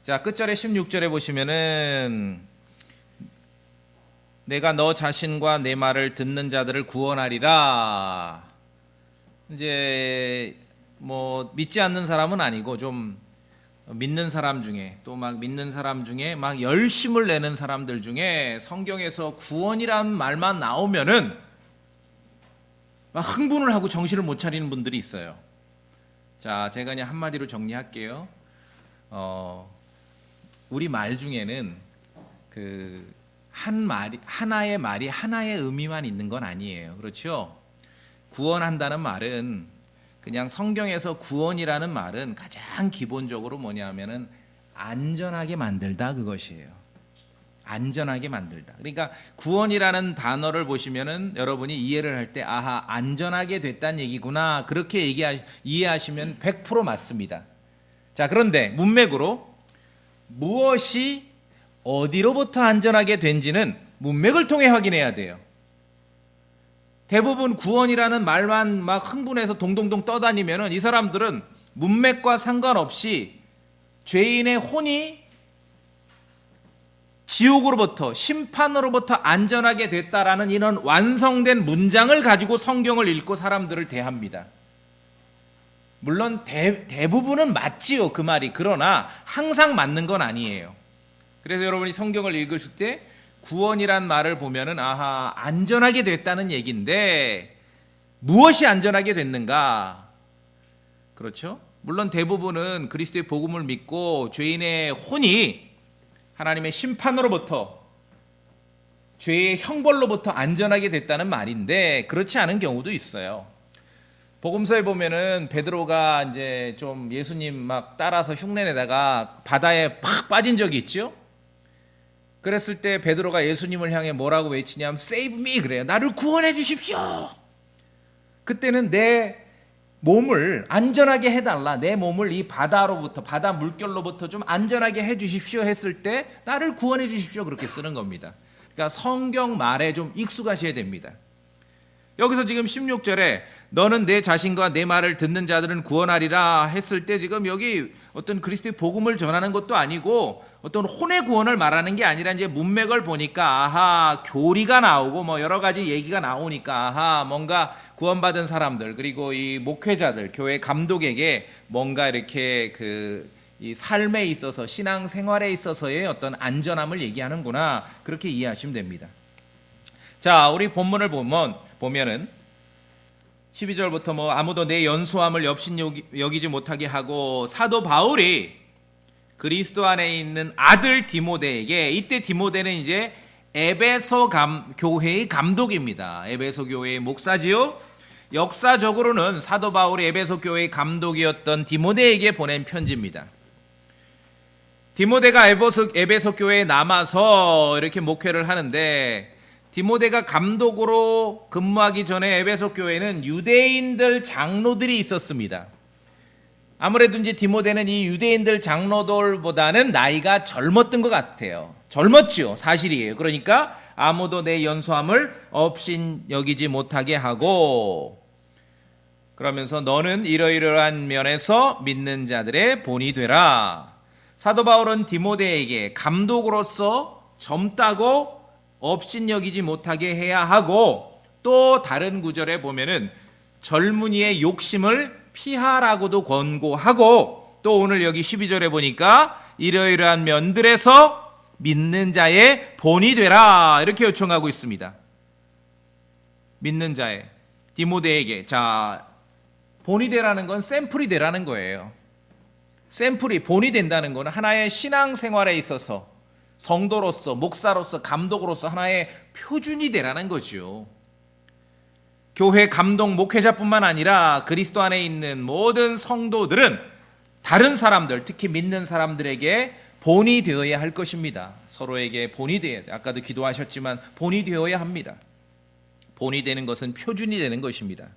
자, 끝절에 16절에 보시면은 내가 너 자신과 내 말을 듣는 자들을 구원하리라. 이제 뭐 믿지 않는 사람은 아니고 좀 믿는 사람 중에, 또 막 믿는 사람 중에 막 열심을 내는 사람들 중에 성경에서 구원이란 말만 나오면은 막 흥분을 하고 정신을 못 차리는 분들이 있어요. 자, 제가 그냥 한마디로 정리할게요. 우리 말 중에는 하나의 말이 하나의 의미만 있는 건 아니에요. 그렇죠? 구원한다는 말은, 그냥 성경에서 구원이라는 말은 가장 기본적으로 뭐냐면은 안전하게 만들다, 그것이에요. 안전하게 만들다. 그러니까 구원이라는 단어를 보시면은 여러분이 이해를 할 때 아하, 안전하게 됐다는 얘기구나, 그렇게 이해하시면 100% 맞습니다. 자, 그런데 문맥으로 무엇이 어디로부터 안전하게 된지는 문맥을 통해 확인해야 돼요. 대부분 구원이라는 말만 막 흥분해서 동동동 떠다니면은 이 사람들은 문맥과 상관없이 죄인의 혼이 지옥으로부터, 심판으로부터 안전하게 됐다라는 이런 완성된 문장을 가지고 성경을 읽고 사람들을 대합니다. 물론 대부분은 맞지요, 그 말이. 그러나 항상 맞는 건 아니에요. 그래서 여러분이 성경을 읽으실 때 구원이란 말을 보면은 아하, 안전하게 됐다는 얘기인데 무엇이 안전하게 됐는가? 그렇죠? 물론 대부분은 그리스도의 복음을 믿고 죄인의 혼이 하나님의 심판으로부터, 죄의 형벌로부터 안전하게 됐다는 말인데 그렇지 않은 경우도 있어요. 복음서에 보면은 베드로가 이제 좀 예수님 막 따라서 흉내내다가 바다에 팍 빠진 적이 있죠. 그랬을 때 베드로가 예수님을 향해 뭐라고 외치냐면 Save me, 그래요. 나를 구원해 주십시오. 그때는 내 몸을 안전하게 해달라, 내 몸을 이 바다로부터, 바다 물결로부터 좀 안전하게 해 주십시오 했을 때 나를 구원해 주십시오, 그렇게 쓰는 겁니다. 그러니까 성경 말에 좀 익숙하셔야 됩니다. 여기서 지금 16절에 너는 내 자신과 내 말을 듣는 자들은 구원하리라 했을 때 지금 여기 어떤 그리스도의 복음을 전하는 것도 아니고 어떤 혼의 구원을 말하는 게 아니라 이제 문맥을 보니까 아하, 교리가 나오고 뭐 여러 가지 얘기가 나오니까 아하, 뭔가 구원받은 사람들, 그리고 이 목회자들, 교회 감독에게 뭔가 이렇게 이 삶에 있어서, 신앙 생활에 있어서의 어떤 안전함을 얘기하는구나, 그렇게 이해하시면 됩니다. 자, 우리 본문을 보면은 12절부터 뭐 아무도 내 연소함을 여기지 못하게 하고, 사도 바울이 그리스도 안에 있는 아들 디모데에게, 이때 디모데는 이제 에베소 교회의 감독입니다. 에베소 교회의 목사지요. 역사적으로는 사도 바울이 에베소 교회의 감독이었던 디모데에게 보낸 편지입니다. 디모데가 에베소 교회에 남아서 이렇게 목회를 하는데, 디모데가 감독으로 근무하기 전에 에베소 교회는 유대인들 장로들이 있었습니다. 아무래도 이제 디모데는 이 유대인들 장로들보다는 나이가 젊었던 것 같아요. 젊었죠, 사실이에요. 그러니까 아무도 내 연소함을 업신 여기지 못하게 하고, 그러면서 너는 이러이러한 면에서 믿는 자들의 본이 되라. 사도 바울은 디모데에게 감독으로서 젊다고 업신여기지 못하게 해야 하고, 또 다른 구절에 보면은 젊은이의 욕심을 피하라고도 권고하고, 또 오늘 여기 12절에 보니까 이러이러한 면들에서 믿는 자의 본이 되라, 이렇게 요청하고 있습니다. 믿는 자의, 디모데에게. 자, 본이 되라는 건 샘플이 되라는 거예요. 샘플이, 본이 된다는 건 하나의 신앙생활에 있어서 성도로서, 목사로서, 감독으로서 하나의 표준이 되라는 거죠. 교회 감독, 목회자뿐만 아니라 그리스도 안에 있는 모든 성도들은 다른 사람들, 특히 믿는 사람들에게 본이 되어야 할 것입니다. 서로에게 본이 되어야 돼. 아까도 기도하셨지만 본이 되어야 합니다. 본이 되는 것은 표준이 되는 것입니다.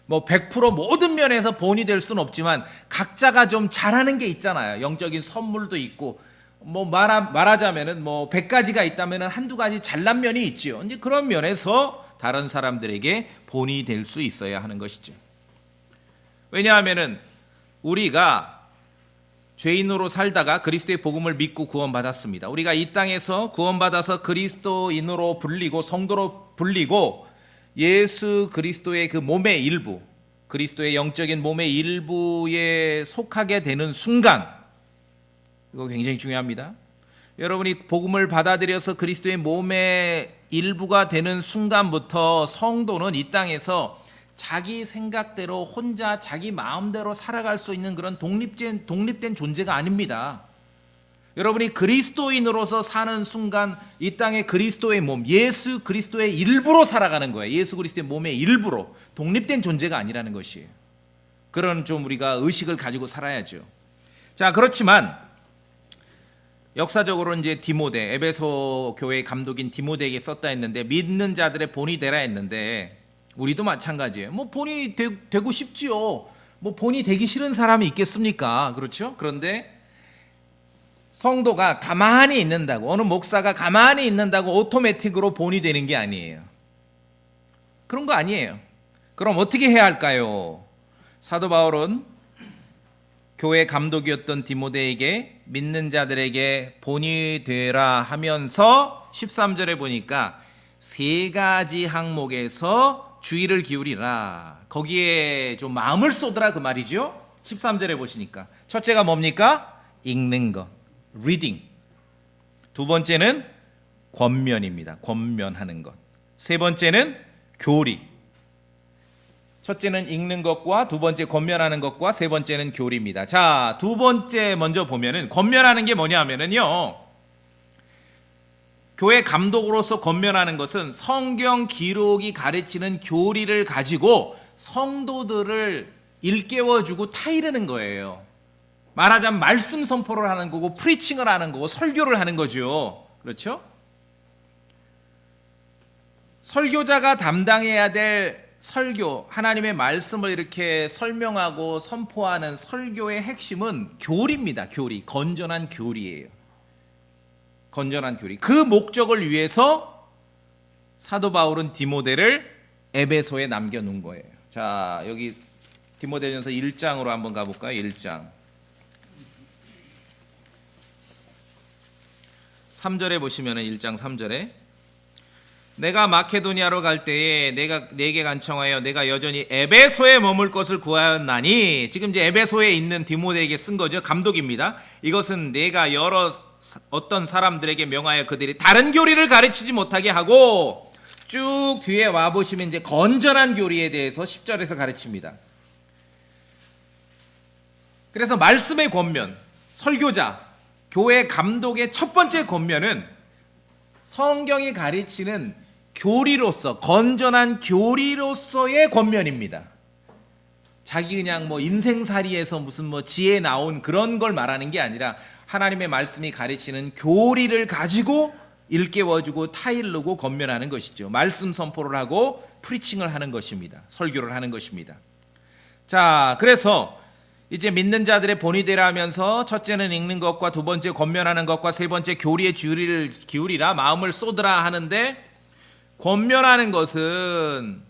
뭐 100% 모든 면에서 본이 될 수는 없지만 각자가 좀 잘하는 게 있잖아요. 영적인 선물도 있고, 뭐 말하자면은 뭐 100가지가 있다면은 한두 가지 잘난 면이 있지요. 이제 그런 면에서 다른 사람들에게 본이 될 수 있어야 하는 것이죠. 왜냐하면은 우리가 죄인으로 살다가 그리스도의 복음을 믿고 구원받았습니다. 우리가 이 땅에서 구원받아서 그리스도인으로 불리고 성도로 불리고 예수 그리스도의 그 몸의 일부, 그리스도의 영적인 몸의 일부에 속하게 되는 순간, 이거 굉장히 중요합니다. 여러분이 복음을 받아들여서 그리스도의 몸의 일부가 되는 순간부터 성도는 이 땅에서 자기 생각대로 혼자 자기 마음대로 살아갈 수 있는 그런 독립된 존재가 아닙니다. 여러분이 그리스도인으로서 사는 순간 이 땅에 그리스도의 몸, 예수 그리스도의 일부로 살아가는 거예요. 예수 그리스도의 몸의 일부로, 독립된 존재가 아니라는 것이에요. 그런 좀 우리가 의식을 가지고 살아야죠. 자, 그렇지만 역사적으로 이제 디모데, 에베소 교회 감독인 디모데에게 썼다 했는데 믿는 자들의 본이 되라 했는데 우리도 마찬가지예요. 뭐 본이 되고 싶지요. 뭐 본이 되기 싫은 사람이 있겠습니까? 그렇죠? 그런데 성도가 가만히 있는다고, 어느 목사가 가만히 있는다고 오토매틱으로 본이 되는 게 아니에요. 그런 거 아니에요. 그럼 어떻게 해야 할까요? 사도 바울은 교회 감독이었던 디모데에게 믿는 자들에게 본이 되라 하면서 13절에 보니까 세 가지 항목에서 주의를 기울이라, 거기에 좀 마음을 쏟으라 그 말이죠. 13절에 보시니까 첫째가 뭡니까? 읽는 것, reading. 두 번째는 권면입니다. 권면하는 것. 세 번째는 교리. 첫째는 읽는 것과 두 번째 권면하는 것과 세 번째는 교리입니다. 자, 두 번째 먼저 보면은 권면하는 게 뭐냐 하면은요, 교회 감독으로서 권면하는 것은 성경 기록이 가르치는 교리를 가지고 성도들을 일깨워주고 타이르는 거예요. 말하자면 말씀 선포를 하는 거고 프리칭을 하는 거고 설교를 하는 거죠. 그렇죠? 설교자가 담당해야 될 설교, 하나님의 말씀을 이렇게 설명하고 선포하는 설교의 핵심은 교리입니다. 교리, 건전한 교리예요. 건전한 교리. 그 목적을 위해서 사도 바울은 디모데를 에베소에 남겨놓은 거예요. 자, 여기 디모데전서 1장으로 한번 가볼까요? 1장 3절에 보시면 1장 3절에 내가 마케도니아로 갈 때에 내가 내게 간청하여 내가 여전히 에베소에 머물 것을 구하였나니, 지금 이제 에베소에 있는 디모데에게 쓴 거죠. 감독입니다. 이것은 내가 여러 어떤 사람들에게 명하여 그들이 다른 교리를 가르치지 못하게 하고, 쭉 뒤에 와 보시면 이제 건전한 교리에 대해서 10절에서 가르칩니다. 그래서 말씀의 권면, 설교자, 교회 감독의 첫 번째 권면은 성경이 가르치는 교리로서, 건전한 교리로서의 권면입니다. 자기 그냥 뭐 인생살이에서 무슨 뭐 지혜 나온 그런 걸 말하는 게 아니라 하나님의 말씀이 가르치는 교리를 가지고 일깨워주고 타일르고 권면하는 것이죠. 말씀 선포를 하고 프리칭을 하는 것입니다. 설교를 하는 것입니다. 자, 그래서 이제 믿는 자들의 본이 되라 하면서 첫째는 읽는 것과 두 번째 권면하는 것과 세 번째 교리의 주의를 기울이라, 마음을 쏟으라 하는데, 권면하는 것은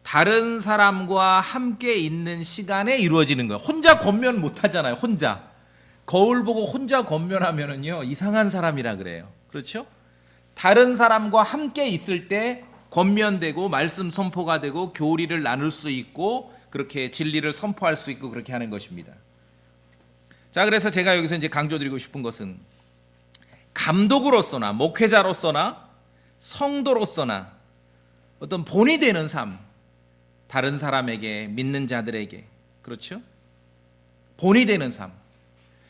다른 사람과 함께 있는 시간에 이루어지는 거예요. 혼자 권면 못 하잖아요. 혼자 거울 보고 혼자 권면하면은요 이상한 사람이라 그래요. 그렇죠? 다른 사람과 함께 있을 때 권면되고 말씀 선포가 되고 교리를 나눌 수 있고 그렇게 진리를 선포할 수 있고 그렇게 하는 것입니다. 자, 그래서 제가 여기서 이제 강조드리고 싶은 것은 감독으로서나 목회자로서나 성도로서나 어떤 본이 되는 삶, 다른 사람에게, 믿는 자들에게, 그렇죠? 본이 되는 삶.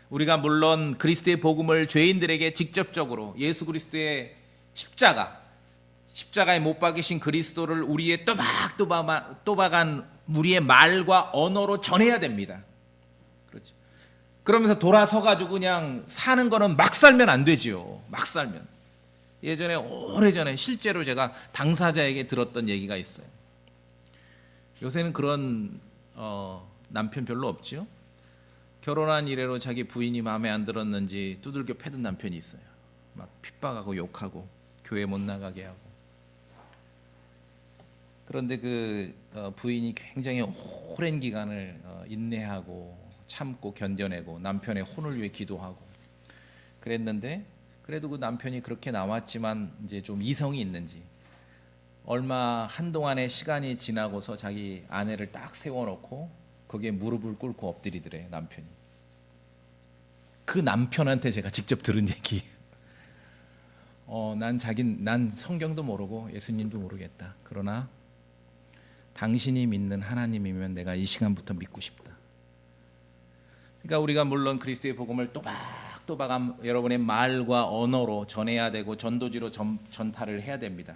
우리가 물론 그리스도의 복음을 죄인들에게 직접적으로 예수 그리스도의 십자가에 못 박이신 그리스도를 우리의 또박또박한 우리의 말과 언어로 전해야 됩니다. 그렇죠? 그러면서 돌아서 가지고 그냥 사는 거는 막 살면 안 되지요. 막 살면. 예전에 오래전에 실제로 제가 당사자에게 들었던 얘기가 있어요. 요새는 그런 남편 별로 없죠. 결혼한 이래로 자기 부인이 마음에 안 들었는지 두들겨 패던 남편이 있어요. 막 핍박하고 욕하고 교회 못 나가게 하고. 그런데 그 부인이 굉장히 오랜 기간을 인내하고 참고 견뎌내고 남편의 혼을 위해 기도하고 그랬는데, 그래도 그 남편이 그렇게 나왔지만 이제 좀 이성이 있는지 얼마 한동안의 시간이 지나고서 자기 아내를 딱 세워놓고 거기에 무릎을 꿇고 엎드리더래, 남편이. 그 남편한테 제가 직접 들은 얘기. 난 성경도 모르고 예수님도 모르겠다. 그러나 당신이 믿는 하나님이면 내가 이 시간부터 믿고 싶다. 그러니까 우리가 물론 그리스도의 복음을 또박또박 여러분의 말과 언어로 전해야 되고 전도지로 전달을 해야 됩니다.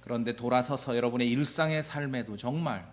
그런데 돌아서서 여러분의 일상의 삶에도 정말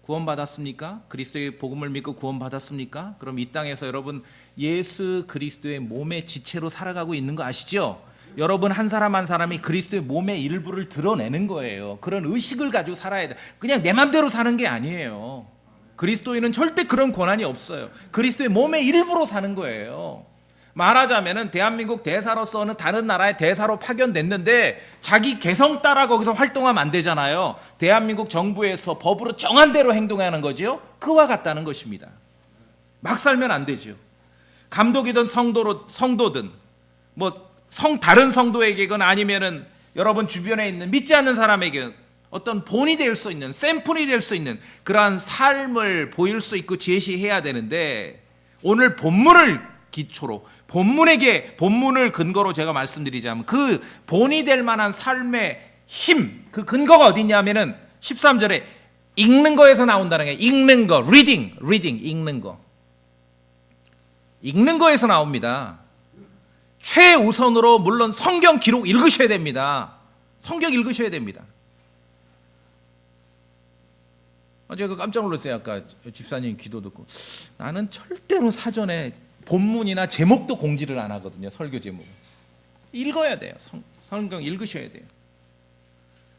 구원받았습니까? 그리스도의 복음을 믿고 구원받았습니까? 그럼 이 땅에서 여러분 예수 그리스도의 몸의 지체로 살아가고 있는 거 아시죠? 여러분 한 사람 한 사람이 그리스도의 몸의 일부를 드러내는 거예요. 그런 의식을 가지고 살아야 돼. 그냥 내 맘대로 사는 게 아니에요. 그리스도인은 절대 그런 권한이 없어요. 그리스도의 몸의 일부로 사는 거예요. 말하자면은 대한민국 대사로서는 다른 나라의 대사로 파견됐는데 자기 개성 따라 거기서 활동하면 안 되잖아요. 대한민국 정부에서 법으로 정한 대로 행동하는 거죠. 그와 같다는 것입니다. 막 살면 안 되죠. 감독이든 성도든 다른 성도에게건 아니면은 여러분 주변에 있는 믿지 않는 사람에게 어떤 본이 될 수 있는, 샘플이 될 수 있는 그러한 삶을 보일 수 있고 제시해야 되는데, 오늘 본문을 기초로 본문을 근거로 제가 말씀드리자면 그 본이 될 만한 삶의 힘, 그 근거가 어디 있냐면은 13절에 읽는 거에서 나온다는 거예요. 읽는 거, reading, 읽는 거에서 나옵니다. 최우선으로 물론 성경 기록 읽으셔야 됩니다. 성경 읽으셔야 됩니다. 제가 깜짝 놀랐어요. 아까 집사님 기도 듣고. 나는 절대로 사전에 본문이나 제목도 공지를 안 하거든요. 설교 제목. 읽어야 돼요. 성경 읽으셔야 돼요.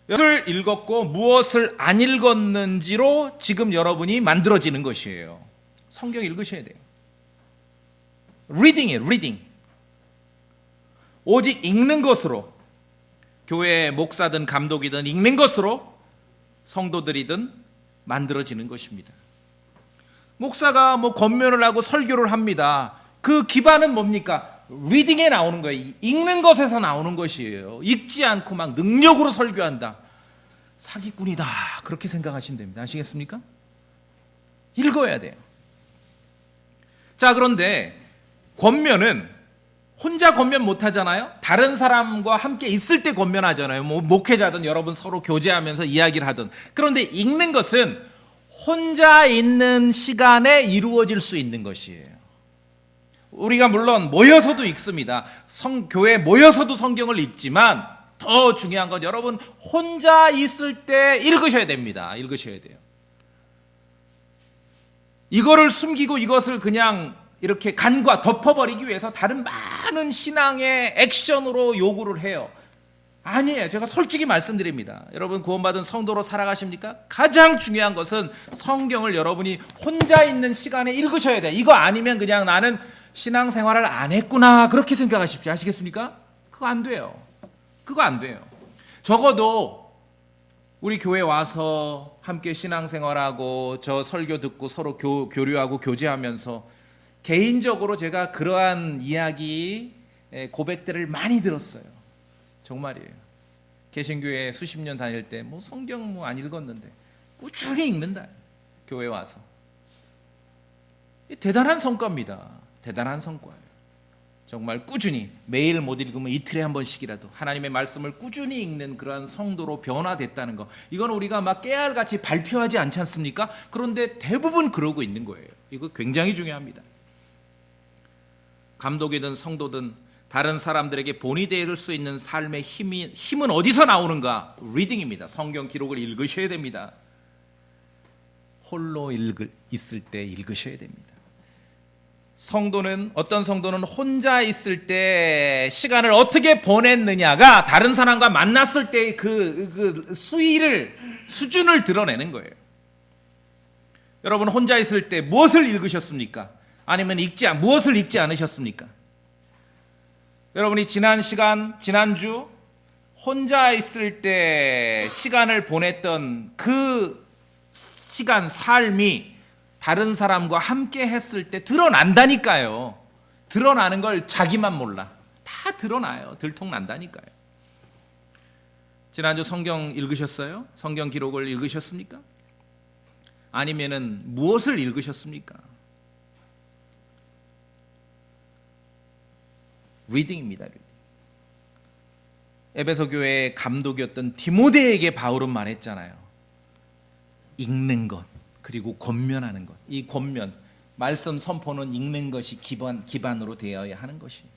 무엇을 읽었고 무엇을 안 읽었는지로 지금 여러분이 만들어지는 것이에요. 성경 읽으셔야 돼요. 리딩이에요. 리딩. 오직 읽는 것으로, 교회 목사든 감독이든 읽는 것으로 성도들이든 만들어지는 것입니다. 목사가 권면을 하고 설교를 합니다. 그 기반은 뭡니까? 리딩에 나오는 거예요. 읽는 것에서 나오는 것이에요. 읽지 않고 막 능력으로 설교한다. 사기꾼이다. 그렇게 생각하시면 됩니다. 아시겠습니까? 읽어야 돼요. 자, 그런데 권면은 혼자 권면 못 하잖아요. 다른 사람과 함께 있을 때 권면하잖아요. 목회자든 여러분 서로 교제하면서 이야기를 하든. 그런데 읽는 것은 혼자 있는 시간에 이루어질 수 있는 것이에요. 우리가 물론 모여서도 읽습니다. 교회에 모여서도 성경을 읽지만 더 중요한 건 여러분 혼자 있을 때 읽으셔야 됩니다. 읽으셔야 돼요. 이거를 숨기고 이것을 그냥 이렇게 간과 덮어버리기 위해서 다른 많은 신앙의 액션으로 요구를 해요. 아니에요. 제가 솔직히 말씀드립니다. 여러분 구원받은 성도로 살아가십니까? 가장 중요한 것은 성경을 여러분이 혼자 있는 시간에 읽으셔야 돼요. 이거 아니면 그냥 나는 신앙생활을 안 했구나 그렇게 생각하십시오. 아시겠습니까? 그거 안 돼요. 그거 안 돼요. 적어도 우리 교회 와서 함께 신앙생활하고 저 설교 듣고 서로 교류하고 교제하면서 개인적으로 제가 그러한 이야기 고백들을 많이 들었어요. 정말이에요. 개신교회 수십 년 다닐 때 성경 안 읽었는데 꾸준히 읽는다. 교회 와서. 대단한 성과입니다. 대단한 성과예요. 정말 꾸준히 매일 못 읽으면 이틀에 한 번씩이라도 하나님의 말씀을 꾸준히 읽는 그러한 성도로 변화됐다는 거. 이건 우리가 막 깨알같이 발표하지 않지 않습니까? 그런데 대부분 그러고 있는 거예요. 이거 굉장히 중요합니다. 감독이든 성도든 다른 사람들에게 본이 될 수 있는 삶의 힘은 어디서 나오는가? 리딩입니다. 성경 기록을 읽으셔야 됩니다. 홀로 있을 때 읽으셔야 됩니다. 어떤 성도는 혼자 있을 때 시간을 어떻게 보냈느냐가 다른 사람과 만났을 때 그 수준을 드러내는 거예요. 여러분 혼자 있을 때 무엇을 읽으셨습니까? 아니면 무엇을 읽지 않으셨습니까? 여러분이 지난주 혼자 있을 때 시간을 보냈던 그 시간, 삶이 다른 사람과 함께 했을 때 드러난다니까요. 드러나는 걸 자기만 몰라. 다 드러나요. 들통난다니까요. 지난주 성경 읽으셨어요? 성경 기록을 읽으셨습니까? 아니면은 무엇을 읽으셨습니까? 리딩입니다. 리딩. 에베소 교회의 감독이었던 디모데에게 바울은 말했잖아요. 읽는 것, 그리고 권면하는 것. 이 권면, 말씀 선포는 읽는 것이 기반으로 되어야 하는 것이에요.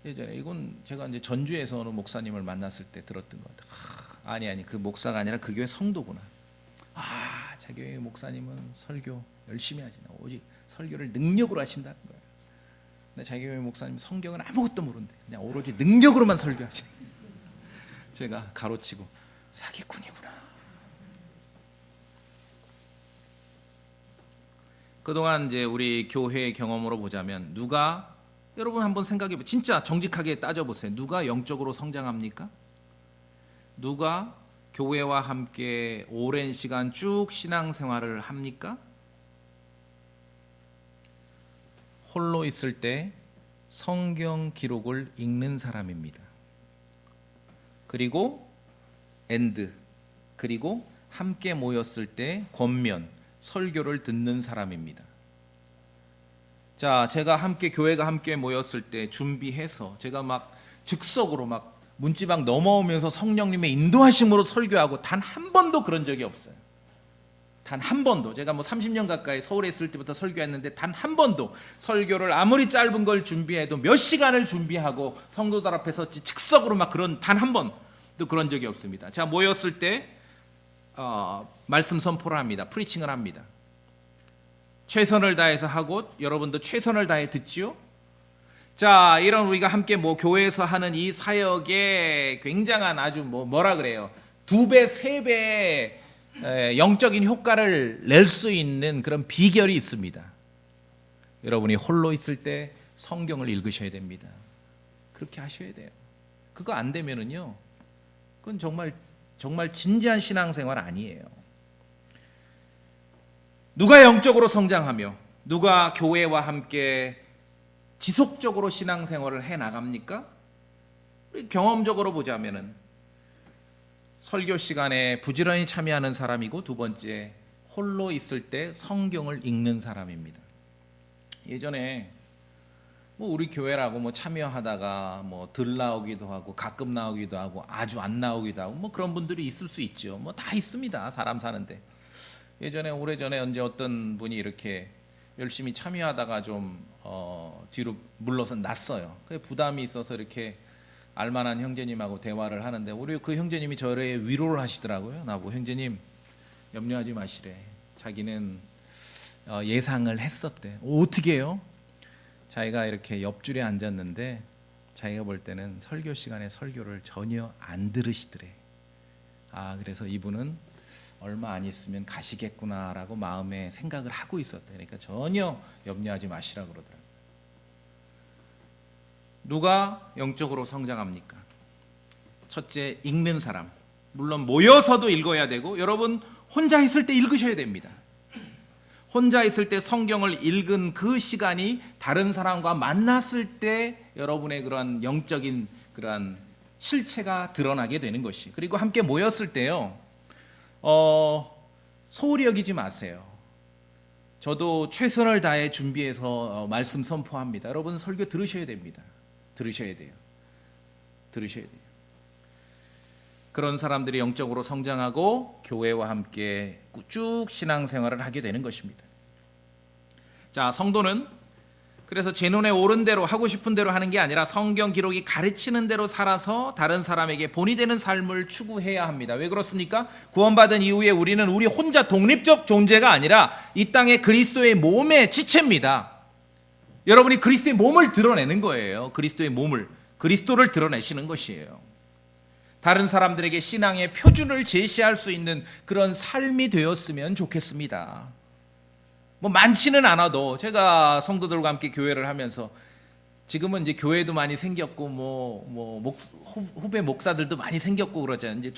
예전에 이건 제가 이제 전주에서 어느 목사님을 만났을 때 들었던 것 같아요. 아니 그 목사가 아니라 그 교회 성도구나. 자기 교회 목사님은 설교 열심히 하시나 오직 설교를 능력으로 하신다는 거예요. 근데 자기 교회 목사님 성경은 아무것도 모른대. 그냥 오로지 능력으로만 설교하시네. 제가 가로치고 사기꾼이구나. 그동안 이제 우리 교회의 경험으로 보자면 여러분 한번 생각해 보세요. 진짜 정직하게 따져보세요. 누가 영적으로 성장합니까? 누가 교회와 함께 오랜 시간 쭉 신앙생활을 합니까? 홀로 있을 때 성경 기록을 읽는 사람입니다. 그리고 그리고 함께 모였을 때 권면, 설교를 듣는 사람입니다. 자, 제가 교회가 함께 모였을 때 준비해서 제가 막 즉석으로 막 문지방 넘어오면서 성령님의 인도하심으로 설교하고 단 한 번도 그런 적이 없어요. 단 한 번도. 제가 30년 가까이 서울에 있을 때부터 설교했는데 단 한 번도 설교를 아무리 짧은 걸 준비해도 몇 시간을 준비하고 성도들 앞에서 즉석으로 막 단 한 번도 그런 적이 없습니다. 자, 모였을 때 말씀 선포를 합니다. 프리칭을 합니다. 최선을 다해서 하고 여러분도 최선을 다해 듣지요. 자, 이런 우리가 함께 교회에서 하는 이 사역에 굉장한 아주 뭐라 그래요? 2배, 3배의 영적인 효과를 낼 수 있는 그런 비결이 있습니다. 여러분이 홀로 있을 때 성경을 읽으셔야 됩니다. 그렇게 하셔야 돼요. 그거 안 되면은요, 그건 정말 진지한 신앙생활 아니에요. 누가 영적으로 성장하며 누가 교회와 함께 지속적으로 신앙생활을 해 나갑니까? 경험적으로 보자면은 설교 시간에 부지런히 참여하는 사람이고, 두 번째 홀로 있을 때 성경을 읽는 사람입니다. 예전에 우리 교회라고 참여하다가 덜 나오기도 하고 가끔 나오기도 하고 아주 안 나오기도 하고 그런 분들이 있을 수 있죠. 다 있습니다. 사람 사는데. 예전에 오래전에 언제 어떤 분이 이렇게 열심히 참여하다가 좀 뒤로 물러서 났어요. 부담이 있어서 이렇게 알만한 형제님하고 대화를 하는데 우리 그 형제님이 저를 위로를 하시더라고요. 나보고 형제님 염려하지 마시래. 자기는 예상을 했었대. 어떻게 해요? 자기가 이렇게 옆줄에 앉았는데 자기가 볼 때는 설교 시간에 설교를 전혀 안 들으시더래. 그래서 이분은 얼마 안 있으면 가시겠구나라고 마음에 생각을 하고 있었대. 그러니까 전혀 염려하지 마시라 그러더라고요. 누가 영적으로 성장합니까? 첫째, 읽는 사람. 물론 모여서도 읽어야 되고, 여러분 혼자 있을 때 읽으셔야 됩니다. 혼자 있을 때 성경을 읽은 그 시간이 다른 사람과 만났을 때 여러분의 그런 영적인 그런 실체가 드러나게 되는 것이. 그리고 함께 모였을 때요, 소홀히 여기지 마세요. 저도 최선을 다해 준비해서 말씀 선포합니다. 여러분 설교 들으셔야 됩니다. 들으셔야 돼요. 그런 사람들이 영적으로 성장하고 교회와 함께 쭉 신앙생활을 하게 되는 것입니다. 자, 성도는 그래서 제 눈에 옳은 대로 하고 싶은 대로 하는 게 아니라 성경 기록이 가르치는 대로 살아서 다른 사람에게 본이 되는 삶을 추구해야 합니다. 왜 그렇습니까? 구원받은 이후에 우리는 우리 혼자 독립적 존재가 아니라 이 땅의 그리스도의 몸의 지체입니다. 여러분이 그리스도의 몸을 드러내는 거예요. 그리스도의 몸을, 그리스도를 드러내시는 것이에요. 다른 사람들에게 신앙의 표준을 제시할 수 있는 그런 삶이 되었으면 좋겠습니다. 많지는 않아도 제가 성도들과 함께 교회를 하면서 지금은 이제 교회도 많이 생겼고 후배 목사들도 많이 생겼고 그러잖아요. 이제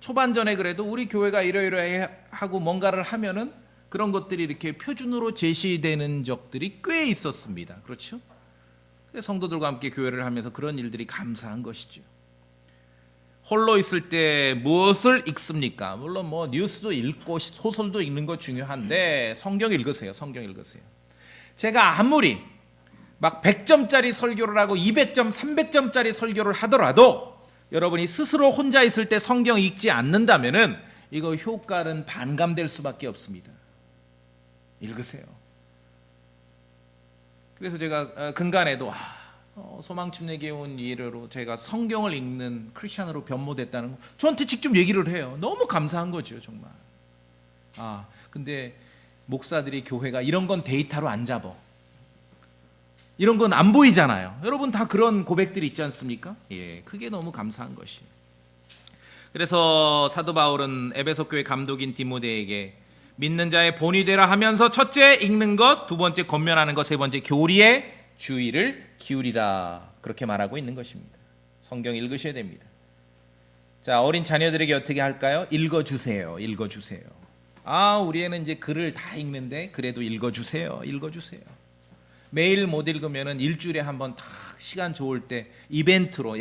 초반전에 그래도 우리 교회가 이러이러해 하고 뭔가를 하면은 그런 것들이 이렇게 표준으로 제시되는 적들이 꽤 있었습니다. 그렇죠? 그래서 성도들과 함께 교회를 하면서 그런 일들이 감사한 것이죠. 홀로 있을 때 무엇을 읽습니까? 물론 뭐 뉴스도 읽고 소설도 읽는 거 중요한데 성경 읽으세요. 성경 읽으세요. 제가 아무리 막 100점짜리 설교를 하고 200점, 300점짜리 설교를 하더라도 여러분이 스스로 혼자 있을 때 성경 읽지 않는다면은 이거 효과는 반감될 수밖에 없습니다. 읽으세요. 그래서 제가 근간에도 소망침례교회 온 이래로 제가 성경을 읽는 크리스찬으로 변모됐다는 거 저한테 직접 얘기를 해요. 너무 감사한 거죠, 정말. 근데 목사들이 교회가 이런 건 데이터로 안 잡아. 이런 건 안 보이잖아요. 여러분 다 그런 고백들이 있지 않습니까? 예, 그게 너무 감사한 것이. 그래서 사도 바울은 에베소 교회 감독인 디모데에게 믿는 자의 본이 되라 하면서 첫째 읽는 것, 두 번째 권면하는 것, 세 번째 교리에 주의를 기울이라 그렇게 말하고 있는 것입니다. 성경 읽으셔야 됩니다. 자, 어린 자녀들에게 어떻게 할까요? 읽어주세요. 읽어주세요. 우리 애는 이제 글을 다 읽는데 그래도 읽어주세요. 읽어주세요. 매일 못 읽으면은 일주일에 한번 딱 시간 좋을 때 이벤트로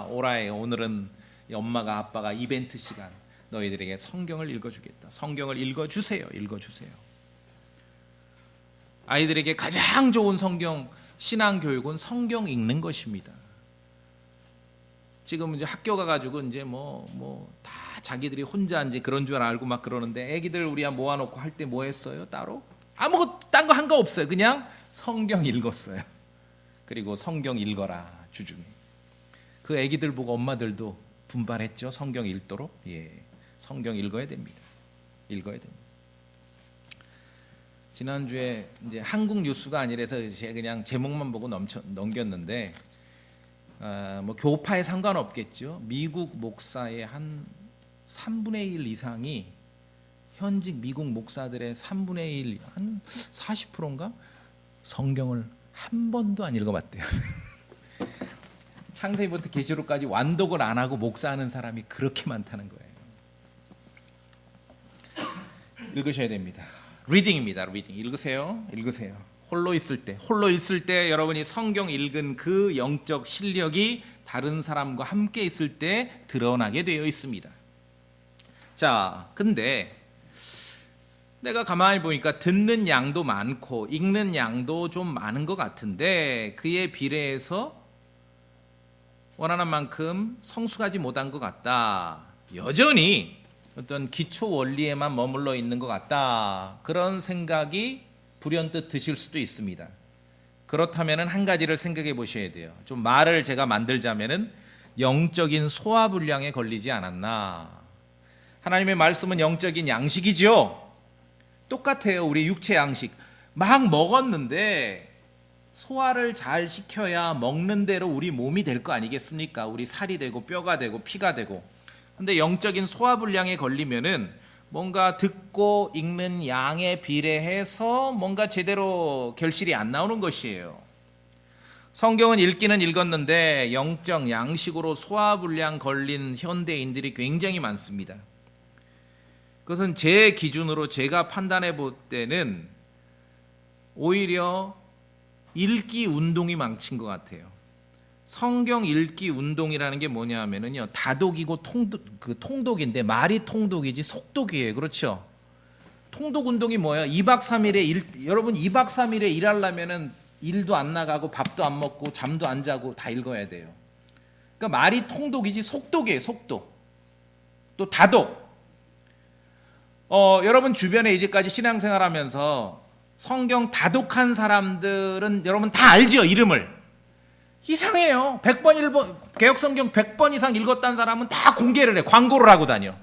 오라해. 오늘은 엄마가 아빠가 이벤트 시간 너희들에게 성경을 읽어주겠다. 성경을 읽어주세요. 읽어주세요. 아이들에게 가장 좋은 성경 신앙 교육은 성경 읽는 것입니다. 지금 이제 학교 가가지고 이제 다 자기들이 혼자 이제 그런 줄 알고 막 그러는데 애기들 우리가 모아놓고 할 때 뭐 했어요? 따로 아무것도 딴 거 한 거 없어요. 그냥 성경 읽었어요. 그리고 성경 읽어라 주중에. 그 애기들 보고 엄마들도 분발했죠. 성경 읽도록. 예, 성경 읽어야 됩니다. 읽어야 됩니다. 지난주에 이제 한국 뉴스가 아니라서 제가 그냥 제목만 보고 넘겼는데 뭐 교파에 상관없겠죠. 미국 목사의 한 3분의 1 이상이 현직 미국 목사들의 3분의 1, 한 40%인가? 성경을 한 번도 안 읽어봤대요. 창세기부터 계시록까지 완독을 안 하고 목사하는 사람이 그렇게 많다는 거예요. 읽으셔야 됩니다. 리딩입니다. 리딩. 읽으세요. 읽으세요. 홀로 있을 때 여러분이 성경 읽은 그 영적 실력이 다른 사람과 함께 있을 때 드러나게 되어 있습니다. 자, 근데 내가 가만히 보니까 듣는 양도 많고 읽는 양도 좀 많은 것 같은데 그에 비례해서 원하는 만큼 성숙하지 못한 것 같다. 여전히 어떤 기초 원리에만 머물러 있는 것 같다. 그런 생각이 불현듯 드실 수도 있습니다. 그렇다면 한 가지를 생각해 보셔야 돼요. 좀 말을 제가 만들자면은 영적인 소화불량에 걸리지 않았나. 하나님의 말씀은 영적인 양식이죠. 똑같아요. 우리 육체 양식 막 먹었는데 소화를 잘 시켜야 먹는 대로 우리 몸이 될 거 아니겠습니까? 우리 살이 되고 뼈가 되고 피가 되고. 근데 영적인 소화불량에 걸리면은 뭔가 듣고 읽는 양에 비례해서 뭔가 제대로 결실이 안 나오는 것이에요. 성경은 읽기는 읽었는데 영적 양식으로 소화불량 걸린 현대인들이 굉장히 많습니다. 그것은 제 기준으로 제가 판단해 볼 때는 오히려 읽기 운동이 망친 것 같아요. 성경 읽기 운동이라는 게 뭐냐 하면은요, 다독이고 통독인데 말이 통독이지 속독이에요. 그렇죠? 통독 운동이 뭐예요? 2박 3일에 여러분 2박 3일에 일하려면은 일도 안 나가고 밥도 안 먹고 잠도 안 자고 다 읽어야 돼요. 그러니까 말이 통독이지 속독이에요. 속독. 또 다독. 여러분 주변에 이제까지 신앙생활하면서 성경 다독한 사람들은 여러분 다 알죠? 이름을. 이상해요. 100번 개혁성경 100번 이상 읽었다는 사람은 다 공개를 해. 광고를 하고 다녀.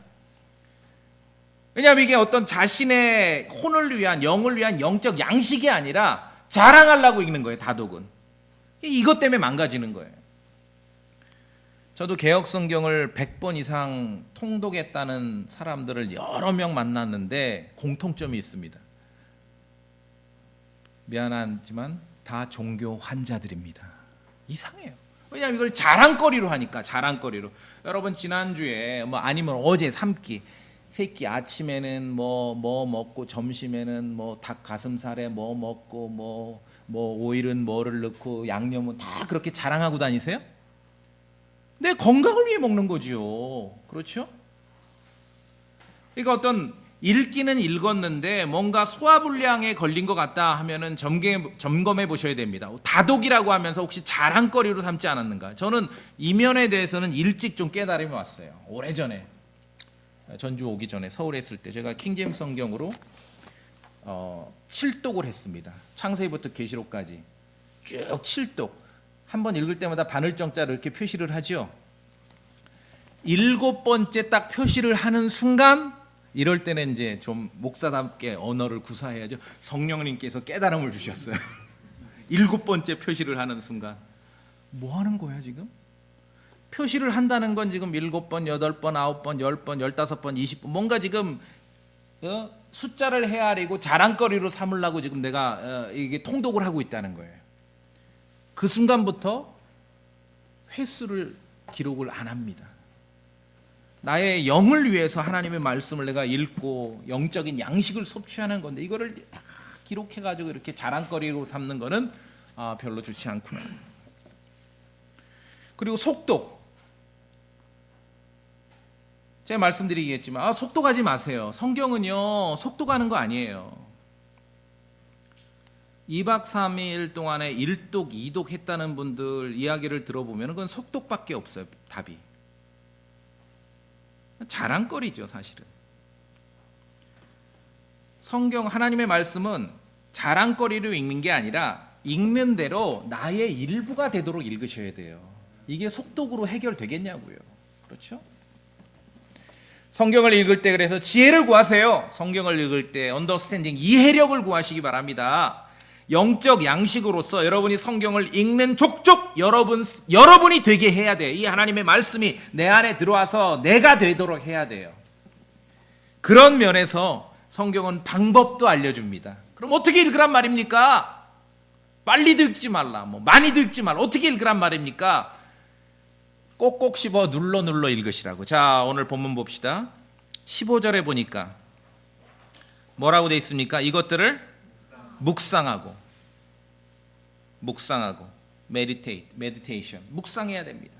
왜냐하면 이게 어떤 자신의 혼을 위한 영을 위한 영적 양식이 아니라 자랑하려고 읽는 거예요. 다독은. 이것 때문에 망가지는 거예요. 저도 개혁성경을 100번 이상 통독했다는 사람들을 여러 명 만났는데 공통점이 있습니다. 미안하지만 다 종교 환자들입니다. 이상해요. 왜냐하면 이걸 자랑거리로 하니까. 자랑거리로. 여러분 지난주에 뭐 아니면 어제 3끼 새끼 아침에는 뭐 먹고 점심에는 뭐 닭 가슴살에 뭐 먹고 뭐 오일은 뭐를 넣고 양념은 다 그렇게 자랑하고 다니세요? 내 건강을 위해 먹는 거지요. 그렇죠? 그러니까 어떤 읽기는 읽었는데 뭔가 소화불량에 걸린 것 같다 하면은 점검해 보셔야 됩니다. 다독이라고 하면서 혹시 자랑거리로 삼지 않았는가? 저는 이 면에 대해서는 일찍 좀 깨달음이 왔어요. 오래전에 전주 오기 전에 서울에 있을 때 제가 킹제임스 성경으로 7독을 했습니다. 창세기부터 계시록까지 쭉 7독. 한 번 읽을 때마다 바늘정자로 이렇게 표시를 하죠. 7번째 딱 표시를 하는 순간, 이럴 때는 이제 좀 목사답게 언어를 구사해야죠. 성령님께서 깨달음을 주셨어요. 7번째 표시를 하는 순간 뭐 하는 거야 지금? 표시를 한다는 건 지금 7번, 8번, 9번, 10번, 15번, 20번 뭔가 지금 숫자를 헤아리고 자랑거리로 삼으려고 지금 내가 이게 통독을 하고 있다는 거예요. 그 순간부터 횟수를 기록을 안 합니다. 나의 영을 위해서 하나님의 말씀을 내가 읽고 영적인 양식을 섭취하는 건데 이거를 다 기록해가지고 이렇게 자랑거리로 삼는 거는 별로 좋지 않구나. 그리고 속독. 제가 말씀드리겠지만 속독하지 마세요. 성경은요 속독하는 거 아니에요. 2박 3일 동안에 1독, 2독 했다는 분들 이야기를 들어보면 그건 속독밖에 없어요. 답이. 자랑거리죠 사실은. 성경 하나님의 말씀은 자랑거리로 읽는 게 아니라 읽는 대로 나의 일부가 되도록 읽으셔야 돼요. 이게 속독으로 해결되겠냐고요. 그렇죠? 성경을 읽을 때 그래서 지혜를 구하세요. 성경을 읽을 때 언더스탠딩, 이해력을 구하시기 바랍니다. 영적 양식으로서 여러분이 성경을 읽는 족족 여러분이 되게 해야 돼요. 이 하나님의 말씀이 내 안에 들어와서 내가 되도록 해야 돼요. 그런 면에서 성경은 방법도 알려줍니다. 그럼 어떻게 읽으란 말입니까? 빨리도 읽지 말라, 많이도 읽지 말라. 어떻게 읽으란 말입니까? 꼭꼭 씹어 눌러 읽으시라고. 자, 오늘 본문 봅시다. 15절에 보니까 뭐라고 되어 있습니까? 이것들을 묵상하고 meditation 묵상해야 됩니다.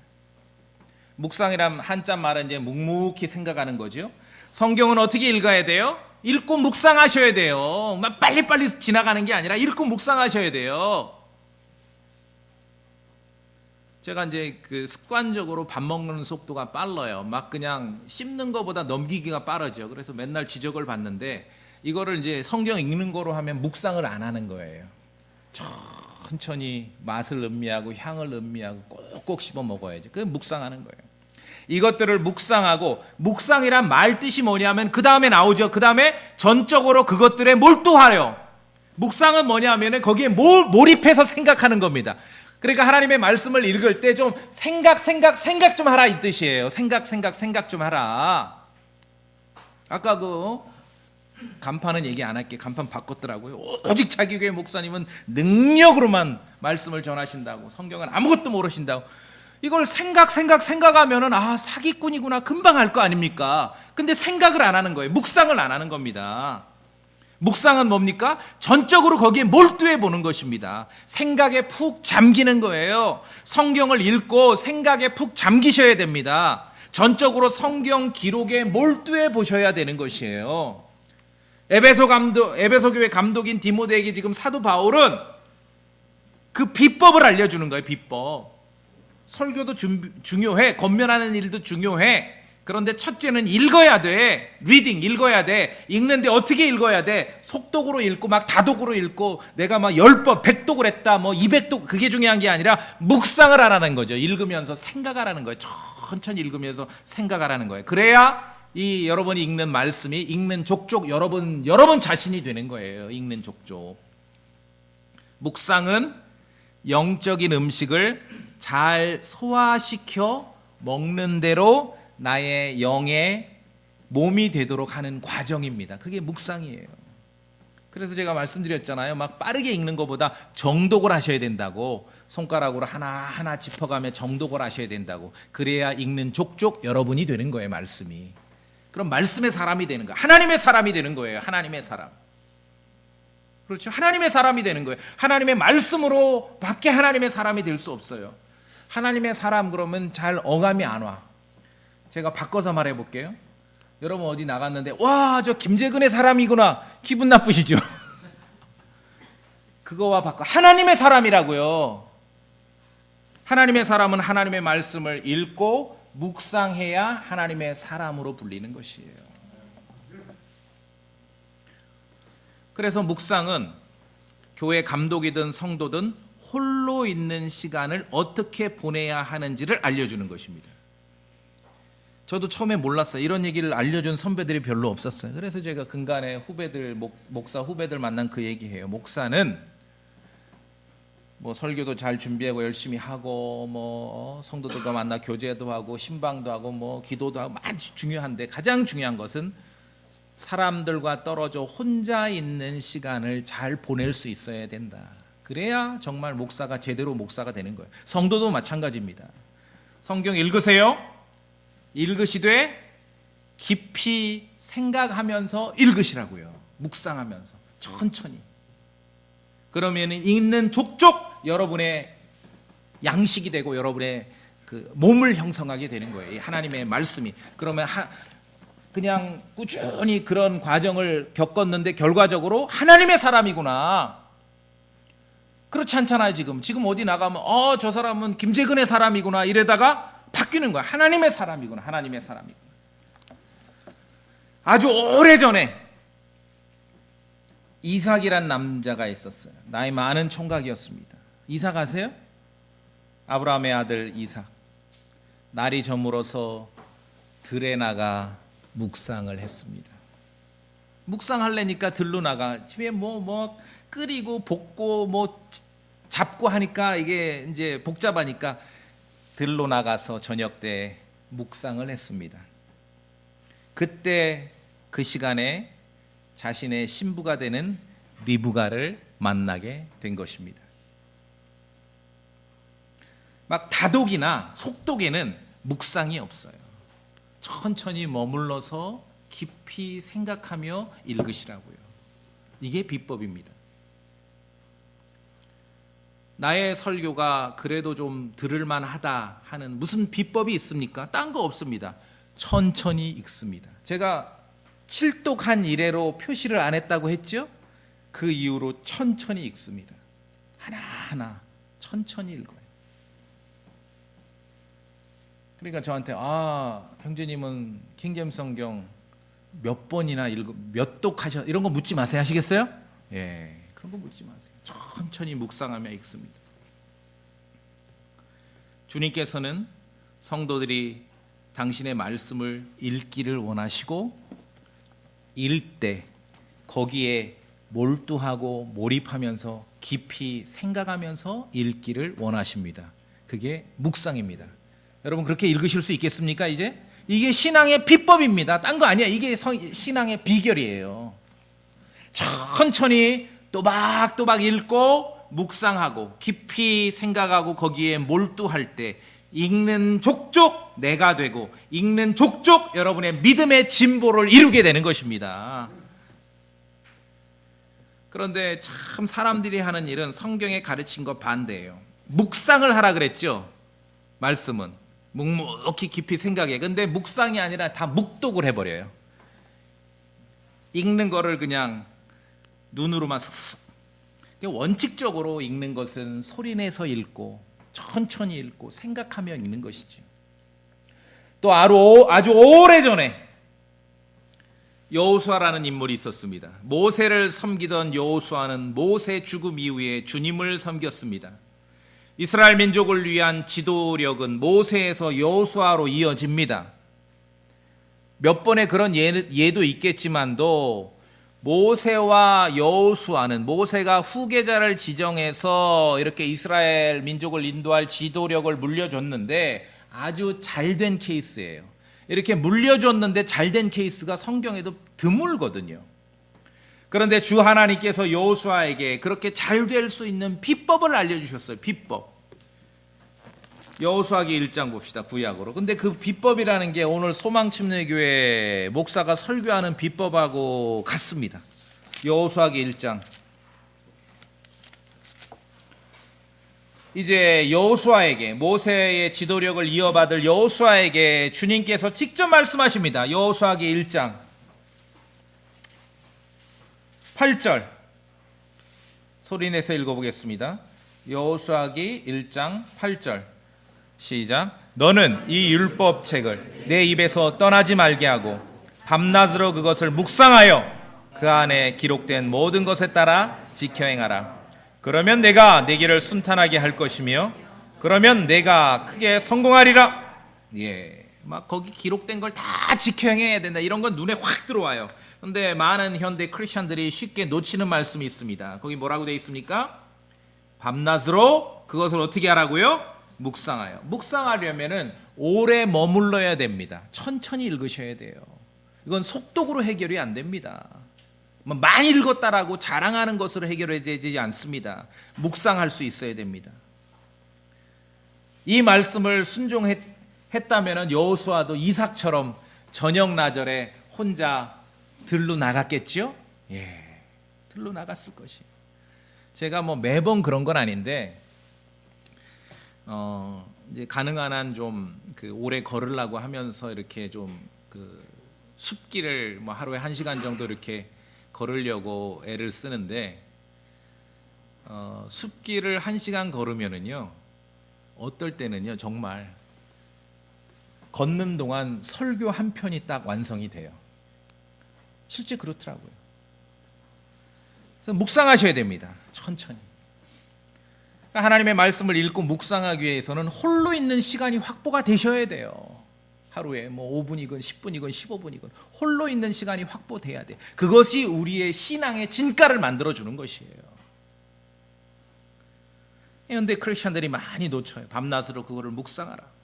묵상이란 한자 말은 이제 묵묵히 생각하는 거죠. 성경은 어떻게 읽어야 돼요? 읽고 묵상하셔야 돼요. 빨리빨리 지나가는 게 아니라 읽고 묵상하셔야 돼요. 제가 이제 그 습관적으로 밥 먹는 속도가 빨라요. 막 그냥 씹는 것보다 넘기기가 빠르죠. 그래서 맨날 지적을 받는데 이거를 이제 성경 읽는 거로 하면 묵상을 안 하는 거예요. 천천히 맛을 음미하고 향을 음미하고 꼭꼭 씹어 먹어야지. 그게 묵상하는 거예요. 이것들을 묵상하고, 묵상이란 말 뜻이 뭐냐면 그 다음에 나오죠. 그 다음에 전적으로 그것들에 몰두하려. 묵상은 뭐냐면 거기에 몰입해서 생각하는 겁니다. 그러니까 하나님의 말씀을 읽을 때 좀 생각 좀 하라 이 뜻이에요. 생각 좀 하라. 아까 그 간판은 얘기 안 할게. 간판 바꿨더라고요. 오직 자기 교회 목사님은 능력으로만 말씀을 전하신다고, 성경은 아무것도 모르신다고. 이걸 생각하면은 사기꾼이구나 금방 알 거 아닙니까? 근데 생각을 안 하는 거예요. 묵상을 안 하는 겁니다. 묵상은 뭡니까? 전적으로 거기에 몰두해 보는 것입니다. 생각에 푹 잠기는 거예요. 성경을 읽고 생각에 푹 잠기셔야 됩니다. 전적으로 성경 기록에 몰두해 보셔야 되는 것이에요. 에베소 교회 감독인 디모데에게 지금 사도 바울은 그 비법을 알려주는 거예요. 비법. 설교도 중요해. 권면하는 일도 중요해. 그런데 첫째는 읽어야 돼. 리딩 읽어야 돼. 읽는데 어떻게 읽어야 돼? 속독으로 읽고 막 다독으로 읽고 내가 막 10번 100독을 했다 200독 그게 중요한 게 아니라 묵상을 하라는 거죠. 읽으면서 생각하라는 거예요. 천천히 읽으면서 생각하라는 거예요. 그래야 이 여러분이 읽는 말씀이 읽는 족족 여러분 자신이 되는 거예요. 읽는 족족. 묵상은 영적인 음식을 잘 소화시켜 먹는 대로 나의 영의 몸이 되도록 하는 과정입니다. 그게 묵상이에요. 그래서 제가 말씀드렸잖아요. 막 빠르게 읽는 것보다 정독을 하셔야 된다고. 손가락으로 하나하나 짚어가며 정독을 하셔야 된다고. 그래야 읽는 족족 여러분이 되는 거예요, 말씀이. 그럼 말씀의 사람이 되는 거예요. 하나님의 사람이 되는 거예요. 하나님의 사람. 그렇죠. 하나님의 사람이 되는 거예요. 하나님의 말씀으로 밖에 하나님의 사람이 될 수 없어요. 하나님의 사람 그러면 잘 어감이 안 와. 제가 바꿔서 말해 볼게요. 여러분 어디 나갔는데 와, 저 김재근의 사람이구나. 기분 나쁘시죠? 그거와 바꿔. 하나님의 사람이라고요. 하나님의 사람은 하나님의 말씀을 읽고 묵상해야 하나님의 사람으로 불리는 것이에요. 그래서 묵상은 교회 감독이든 성도든 홀로 있는 시간을 어떻게 보내야 하는지를 알려주는 것입니다. 저도 처음에 몰랐어요. 이런 얘기를 알려준 선배들이 별로 없었어요. 그래서 제가 근간에 후배들, 목사 후배들 만난 그 얘기해요. 목사는 뭐 설교도 잘 준비하고 열심히 하고 뭐 성도들과 만나 교제도 하고 신방도 하고 뭐 기도도 하고 아주 중요한데 가장 중요한 것은 사람들과 떨어져 혼자 있는 시간을 잘 보낼 수 있어야 된다. 그래야 정말 목사가 제대로 목사가 되는 거예요. 성도도 마찬가지입니다. 성경 읽으세요. 읽으시되 깊이 생각하면서 읽으시라고요. 묵상하면서 천천히. 그러면 읽는 족족 여러분의 양식이 되고 여러분의 그 몸을 형성하게 되는 거예요. 하나님의 말씀이. 그러면 그냥 꾸준히 그런 과정을 겪었는데 결과적으로 하나님의 사람이구나. 그렇지 않잖아요. 지금 어디 나가면 저 사람은 김재근의 사람이구나 이러다가 바뀌는 거야. 하나님의 사람이구나. 하나님의 사람이구나. 아주 오래전에 이삭이란 남자가 있었어요. 나이 많은 총각이었습니다. 이삭 아세요? 아브라함의 아들 이삭. 날이 저물어서 들에 나가 묵상을 했습니다. 묵상하려니까 들로 나가. 집에 뭐 끓이고 볶고 뭐 잡고 하니까 이게 이제 복잡하니까 들로 나가서 저녁 때 묵상을 했습니다. 그때 그 시간에 자신의 신부가 되는 리브가를 만나게 된 것입니다. 막 다독이나 속독에는 묵상이 없어요. 천천히 머물러서 깊이 생각하며 읽으시라고요. 이게 비법입니다. 나의 설교가 그래도 좀 들을만 하다 하는 무슨 비법이 있습니까? 딴 거 없습니다. 천천히 읽습니다. 제가 칠독한 이래로 표시를 안 했다고 했죠? 그 이후로 천천히 읽습니다. 하나하나 천천히 읽어요. 그러니까 저한테 형제님은 킹제임스 성경 몇 번이나 몇 독하셔 이런 거 묻지 마세요. 하시겠어요? 예, 그런 거 묻지 마세요. 천천히 묵상하며 읽습니다. 주님께서는 성도들이 당신의 말씀을 읽기를 원하시고 읽을 때 거기에 몰두하고 몰입하면서 깊이 생각하면서 읽기를 원하십니다. 그게 묵상입니다. 여러분 그렇게 읽으실 수 있겠습니까? 이제 이게 신앙의 비법입니다. 딴 거 아니야. 이게 신앙의 비결이에요. 천천히 또박또박 읽고 묵상하고 깊이 생각하고 거기에 몰두할 때 읽는 족족 내가 되고 읽는 족족 여러분의 믿음의 진보를 이루게 되는 것입니다. 그런데 참 사람들이 하는 일은 성경에 가르친 것 반대예요. 묵상을 하라 그랬죠. 말씀은 묵묵히 깊이 생각해. 근데 묵상이 아니라 다 묵독을 해버려요. 읽는 거를 그냥 눈으로만 슥슥. 원칙적으로 읽는 것은 소리내서 읽고 천천히 읽고 생각하며 읽는 것이죠. 또 아주 오래전에 여호수아라는 인물이 있었습니다. 모세를 섬기던 여호수아는 모세 죽음 이후에 주님을 섬겼습니다. 이스라엘 민족을 위한 지도력은 모세에서 여호수아로 이어집니다. 몇 번의 그런 예도 있겠지만도 모세와 여호수아는 모세가 후계자를 지정해서 이렇게 이스라엘 민족을 인도할 지도력을 물려줬는데 아주 잘된 케이스예요. 이렇게 물려줬는데 잘된 케이스가 성경에도 드물거든요. 그런데 주 하나님께서 여호수아에게 그렇게 잘 될 수 있는 비법을 알려주셨어요. 비법. 여호수아기 1장 봅시다. 구약으로. 근데 그 비법이라는 게 오늘 소망침례교회 목사가 설교하는 비법하고 같습니다. 여호수아기 1장. 이제 여호수아에게, 모세의 지도력을 이어받을 여호수아에게 주님께서 직접 말씀하십니다. 여호수아기 1장 8절 소리내서 읽어보겠습니다. 여호수아기 1장 8절 시작. 너는 이 율법책을 내 입에서 떠나지 말게 하고 밤낮으로 그것을 묵상하여 그 안에 기록된 모든 것에 따라 지켜 행하라. 그러면 내가 내 길을 순탄하게 할 것이며 그러면 내가 크게 성공하리라. 막 거기 기록된 걸 다 지켜 행해야 된다. 이런 건 눈에 확 들어와요. 근데 많은 현대 크리스천들이 쉽게 놓치는 말씀이 있습니다. 거기 뭐라고 되어 있습니까? 밤낮으로 그것을 어떻게 하라고요? 묵상하여. 묵상하려면은 오래 머물러야 됩니다. 천천히 읽으셔야 돼요. 이건 속독으로 해결이 안 됩니다. 많이 읽었다라고 자랑하는 것으로 해결해야 되지 않습니다. 묵상할 수 있어야 됩니다. 이 말씀을 순종했다면 여호수아도 이삭처럼 저녁 나절에 혼자 들로 나갔겠죠? 들로 나갔을 것이. 제가 뭐 매번 그런 건 아닌데, 이제 가능한 한 좀 그 오래 걸으려고 하면서 이렇게 좀 그 숲길을 뭐 하루에 1시간 정도 이렇게 걸으려고 애를 쓰는데, 숲길을 1시간 걸으면은요, 어떨 때는요 정말 걷는 동안 설교 한 편이 딱 완성이 돼요. 실제 그렇더라고요. 그래서 묵상하셔야 됩니다. 천천히. 하나님의 말씀을 읽고 묵상하기 위해서는 홀로 있는 시간이 확보가 되셔야 돼요. 하루에 뭐 5분이건 10분이건 15분이건 홀로 있는 시간이 확보돼야 돼. 그것이 우리의 신앙의 진가를 만들어주는 것이에요. 그런데 크리스천들이 많이 놓쳐요. 밤낮으로 그거를 묵상하라.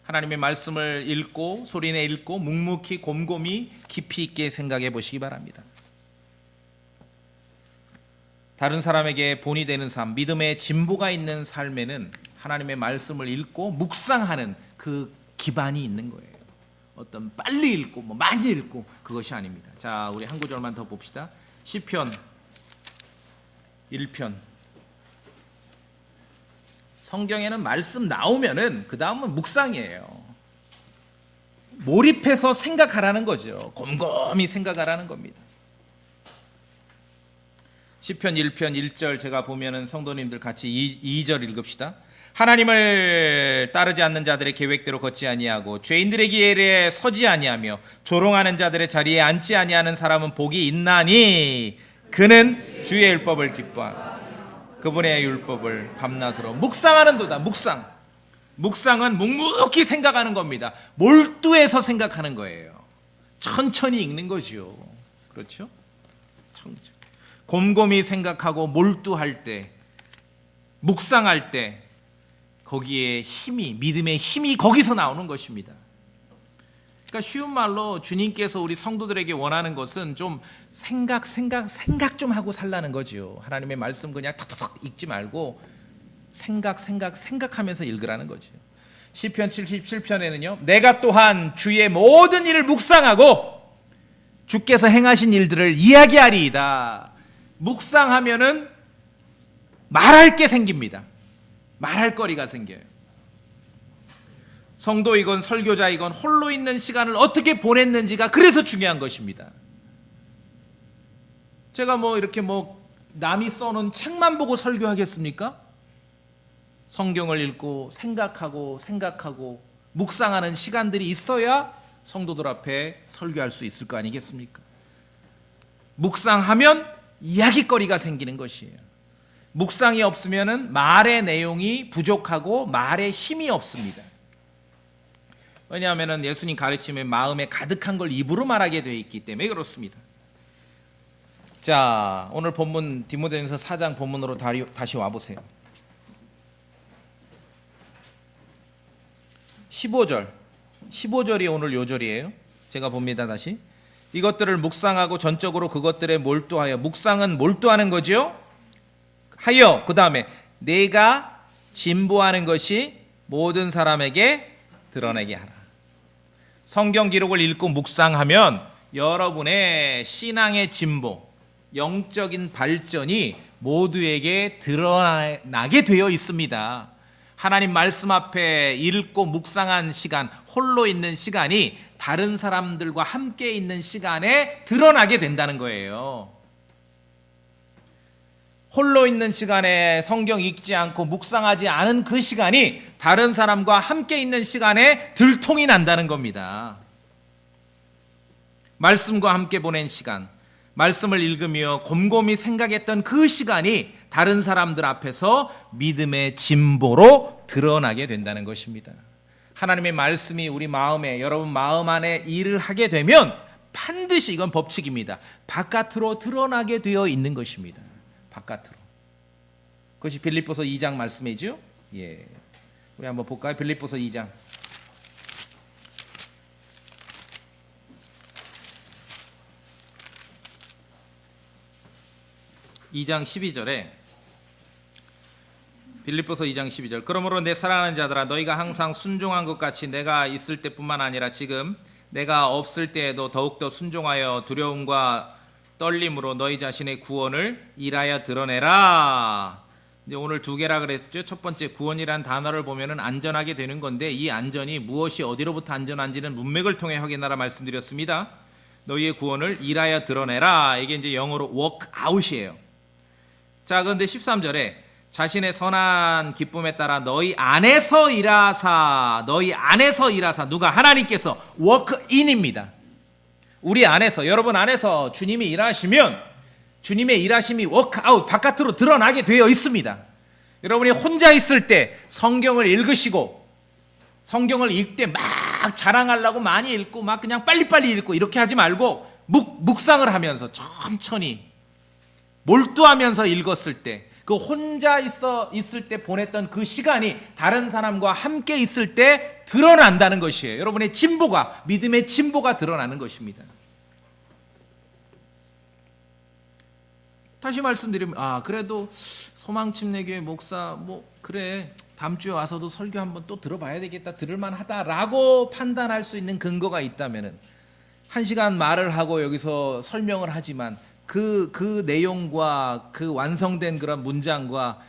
하나님의 말씀을 읽고 소리내 읽고 묵묵히 곰곰이 깊이 있게 생각해 보시기 바랍니다. 다른 사람에게 본이 되는 삶, 믿음의 진보가 있는 삶에는 하나님의 말씀을 읽고 묵상하는 그 기반이 있는 거예요. 어떤 빨리 읽고 뭐 많이 읽고 그것이 아닙니다. 자, 우리 한 구절만 더 봅시다. 시편 1편. 성경에는 말씀 나오면은 그 다음은 묵상이에요. 몰입해서 생각하라는 거죠. 곰곰이 생각하라는 겁니다. 시편 1편 1절 제가 보면은 성도님들 같이 2절 읽읍시다. 하나님을 따르지 않는 자들의 계획대로 걷지 아니하고 죄인들의 길에 서지 아니하며 조롱하는 자들의 자리에 앉지 아니하는 사람은 복이 있나니 그는 주의 율법을 기뻐하고 그분의 율법을 밤낮으로 묵상하는도다. 묵상은 묵묵히 생각하는 겁니다. 몰두해서 생각하는 거예요. 천천히 읽는 거죠. 그렇죠? 천천히. 곰곰이 생각하고 몰두할 때, 묵상할 때 거기에 힘이, 믿음의 힘이 거기서 나오는 것입니다. 그러니까 쉬운 말로 주님께서 우리 성도들에게 원하는 것은 좀 생각 좀 하고 살라는 거죠. 하나님의 말씀 그냥 탁탁탁 읽지 말고 생각하면서 읽으라는 거죠. 시편 77편에는요. 내가 또한 주의 모든 일을 묵상하고 주께서 행하신 일들을 이야기하리이다. 묵상하면은 말할 게 생깁니다. 말할 거리가 생겨요. 성도이건 설교자이건 홀로 있는 시간을 어떻게 보냈는지가 그래서 중요한 것입니다. 제가 뭐 이렇게 뭐 남이 써놓은 책만 보고 설교하겠습니까? 성경을 읽고 생각하고 묵상하는 시간들이 있어야 성도들 앞에 설교할 수 있을 거 아니겠습니까? 묵상하면 이야기거리가 생기는 것이에요. 묵상이 없으면은 말의 내용이 부족하고 말의 힘이 없습니다. 왜냐하면 예수님 가르침에 마음에 가득한 걸 입으로 말하게 되어 있기 때문에 그렇습니다. 자, 오늘 본문 디모데전서 4장 본문으로 다시 와보세요. 15절이 오늘 요절이에요. 제가 봅니다. 다시 이것들을 묵상하고 전적으로 그것들에 몰두하여, 묵상은 몰두하는 거죠. 하여, 그 다음에 내가 진보하는 것이 모든 사람에게 드러내게 하라. 성경 기록을 읽고 묵상하면 여러분의 신앙의 진보, 영적인 발전이 모두에게 드러나게 되어 있습니다. 하나님 말씀 앞에 읽고 묵상한 시간, 홀로 있는 시간이 다른 사람들과 함께 있는 시간에 드러나게 된다는 거예요. 홀로 있는 시간에 성경 읽지 않고 묵상하지 않은 그 시간이 다른 사람과 함께 있는 시간에 들통이 난다는 겁니다. 말씀과 함께 보낸 시간, 말씀을 읽으며 곰곰이 생각했던 그 시간이 다른 사람들 앞에서 믿음의 진보로 드러나게 된다는 것입니다. 하나님의 말씀이 우리 마음에, 여러분 마음 안에 일을 하게 되면 반드시, 이건 법칙입니다, 바깥으로 드러나게 되어 있는 것입니다. 바깥으로. 그것이 빌립보서 2장 말씀이죠. 예, 우리 한번 볼까요? 빌립보서 2장. 2장 12절에, 빌립보서 2장 12절, 그러므로 내 사랑하는 자들아, 너희가 항상 순종한 것 같이 내가 있을 때뿐만 아니라 지금 내가 없을 때에도 더욱더 순종하여 두려움과 떨림으로 너희 자신의 구원을 일하여 드러내라. 이제 오늘 두 개라 그랬죠. 첫 번째, 구원이란 단어를 보면은 안전하게 되는 건데, 이 안전이 무엇이 어디로부터 안전한지는 문맥을 통해 확인하라 말씀드렸습니다. 너희의 구원을 일하여 드러내라, 이게 이제 영어로 work out이에요. 자, 그런데 13절에 자신의 선한 기쁨에 따라 너희 안에서 일하사, 너희 안에서 일하사, 누가? 하나님께서 work in입니다. 우리 안에서, 여러분 안에서 주님이 일하시면 주님의 일하심이 work out, 바깥으로 드러나게 되어 있습니다. 여러분이 혼자 있을 때 성경을 읽으시고, 성경을 읽되 막 자랑하려고 많이 읽고 막 그냥 빨리빨리 읽고 이렇게 하지 말고 묵상을 하면서 천천히 몰두하면서 읽었을 때, 그 혼자 있을 때 보냈던 그 시간이 다른 사람과 함께 있을 때 드러난다는 것이에요. 여러분의 진보가, 믿음의 진보가 드러나는 것입니다. 다시 말씀드리면, 그래도 소망침례교회 목사 그래, 다음 주에 와서도 설교 한번 또 들어봐야 되겠다, 들을만하다라고 판단할 수 있는 근거가 있다면은, 1시간 말을 하고 여기서 설명을 하지만 그 내용과 그 완성된 그런 문장과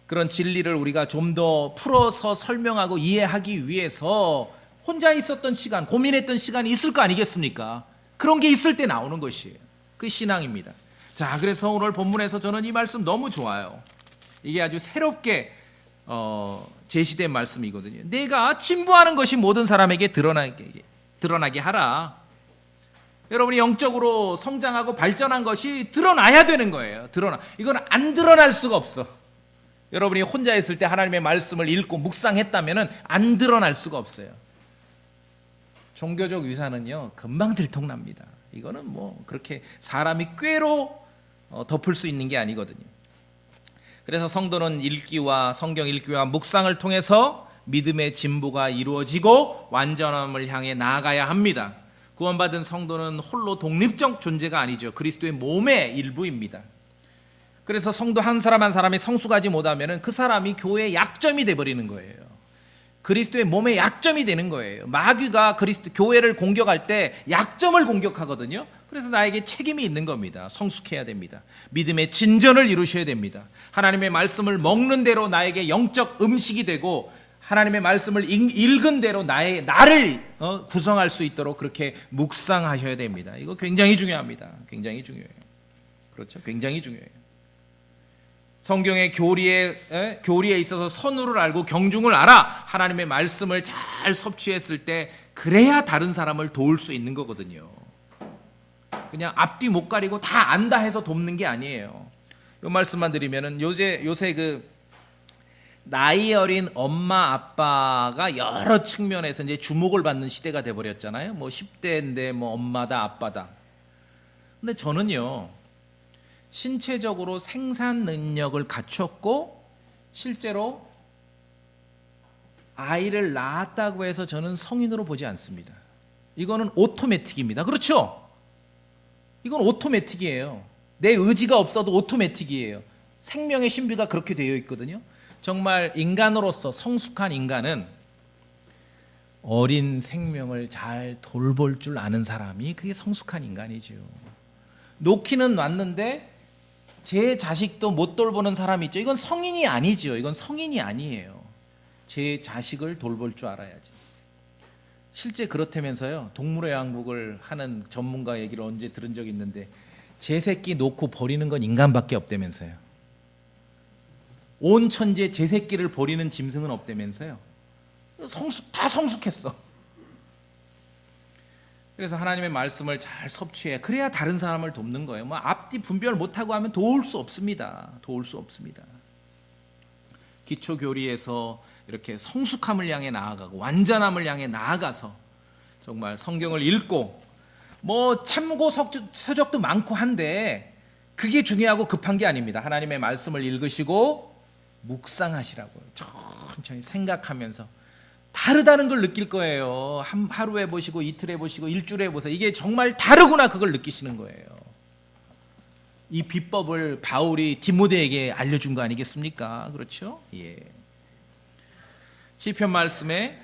그런 진리를 우리가 좀 더 풀어서 설명하고 이해하기 위해서 혼자 있었던 시간, 고민했던 시간이 있을 거 아니겠습니까? 그런 게 있을 때 나오는 것이에요. 그 신앙입니다. 자, 그래서 오늘 본문에서 저는 이 말씀 너무 좋아요. 이게 아주 새롭게 제시된 말씀이거든요. 내가 진보하는 것이 모든 사람에게 드러나게 하라. 여러분이 영적으로 성장하고 발전한 것이 드러나야 되는 거예요. 이건 안 드러날 수가 없어. 여러분이 혼자 있을 때 하나님의 말씀을 읽고 묵상했다면 안 드러날 수가 없어요. 종교적 위선은요, 금방 들통납니다. 이거는 그렇게 사람이 꾀로 덮을 수 있는 게 아니거든요. 그래서 성도는 성경 읽기와 묵상을 통해서 믿음의 진보가 이루어지고 완전함을 향해 나아가야 합니다. 구원받은 성도는 홀로 독립적 존재가 아니죠. 그리스도의 몸의 일부입니다. 그래서 성도 한 사람 한 사람이 성숙하지 못하면 그 사람이 교회의 약점이 되어버리는 거예요. 그리스도의 몸의 약점이 되는 거예요. 마귀가 교회를 공격할 때 약점을 공격하거든요. 그래서 나에게 책임이 있는 겁니다. 성숙해야 됩니다. 믿음의 진전을 이루셔야 됩니다. 하나님의 말씀을 먹는 대로 나에게 영적 음식이 되고, 하나님의 말씀을 읽은 대로 나를 구성할 수 있도록 그렇게 묵상하셔야 됩니다. 이거 굉장히 중요합니다. 굉장히 중요해요. 그렇죠? 굉장히 중요해요. 성경의 교리에 있어서 선우를 알고 경중을 알아 하나님의 말씀을 잘 섭취했을 때, 그래야 다른 사람을 도울 수 있는 거거든요. 그냥 앞뒤 못 가리고 다 안다 해서 돕는 게 아니에요. 이 말씀만 드리면은 요새 그 나이 어린 엄마 아빠가 여러 측면에서 이제 주목을 받는 시대가 돼 버렸잖아요. 10대인데 엄마다 아빠다. 근데 저는요, 신체적으로 생산 능력을 갖췄고 실제로 아이를 낳았다고 해서 저는 성인으로 보지 않습니다. 이거는 오토매틱입니다. 그렇죠? 이건 오토매틱이에요. 내 의지가 없어도 오토매틱이에요. 생명의 신비가 그렇게 되어 있거든요. 정말 인간으로서 성숙한 인간은 어린 생명을 잘 돌볼 줄 아는 사람이 그게 성숙한 인간이죠. 놓기는 놨는데 제 자식도 못 돌보는 사람이 있죠. 이건 성인이 아니죠. 이건 성인이 아니에요. 제 자식을 돌볼 줄 알아야지. 실제 그렇다면서요. 동물의왕국을 하는 전문가 얘기를 언제 들은 적이 있는데 제 새끼 놓고 버리는 건 인간밖에 없다면서요. 온 천지에 제 새끼를 버리는 짐승은 없다면서요. 다 성숙했어. 그래서 하나님의 말씀을 잘 섭취해. 그래야 다른 사람을 돕는 거예요. 뭐 앞뒤 분별 못하고 하면 도울 수 없습니다. 도울 수 없습니다. 기초교리에서 이렇게 성숙함을 향해 나아가고 완전함을 향해 나아가서 정말 성경을 읽고 뭐 참고 서적도 많고 한데 그게 중요하고 급한 게 아닙니다. 하나님의 말씀을 읽으시고 묵상하시라고요. 천천히 생각하면서 다르다는 걸 느낄 거예요. 하루에 보시고 이틀에 보시고 일주일에 보세요. 이게 정말 다르구나 그걸 느끼시는 거예요. 이 비법을 바울이 디모데에게 알려준 거 아니겠습니까? 그렇죠? 예. 시편 말씀에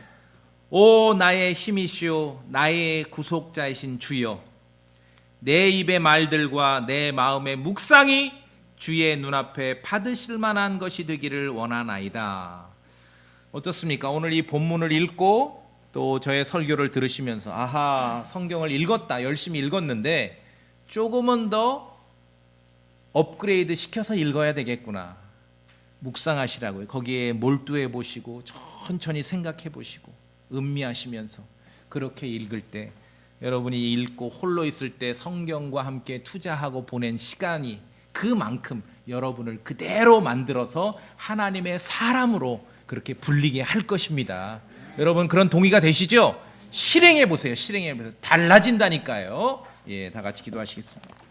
오 나의 힘이시오 나의 구속자이신 주여 내 입의 말들과 내 마음의 묵상이 주의 눈앞에 받으실 만한 것이 되기를 원하나이다. 어떻습니까? 오늘 이 본문을 읽고 또 저의 설교를 들으시면서 아하 성경을 읽었다 열심히 읽었는데 조금은 더 업그레이드 시켜서 읽어야 되겠구나. 묵상하시라고요. 거기에 몰두해 보시고 천천히 생각해 보시고 음미하시면서 그렇게 읽을 때 여러분이 읽고 홀로 있을 때 성경과 함께 투자하고 보낸 시간이 그만큼 여러분을 그대로 만들어서 하나님의 사람으로 그렇게 불리게 할 것입니다. 여러분 그런 동의가 되시죠? 실행해 보세요. 실행해 보세요. 달라진다니까요. 예, 다 같이 기도하시겠습니다.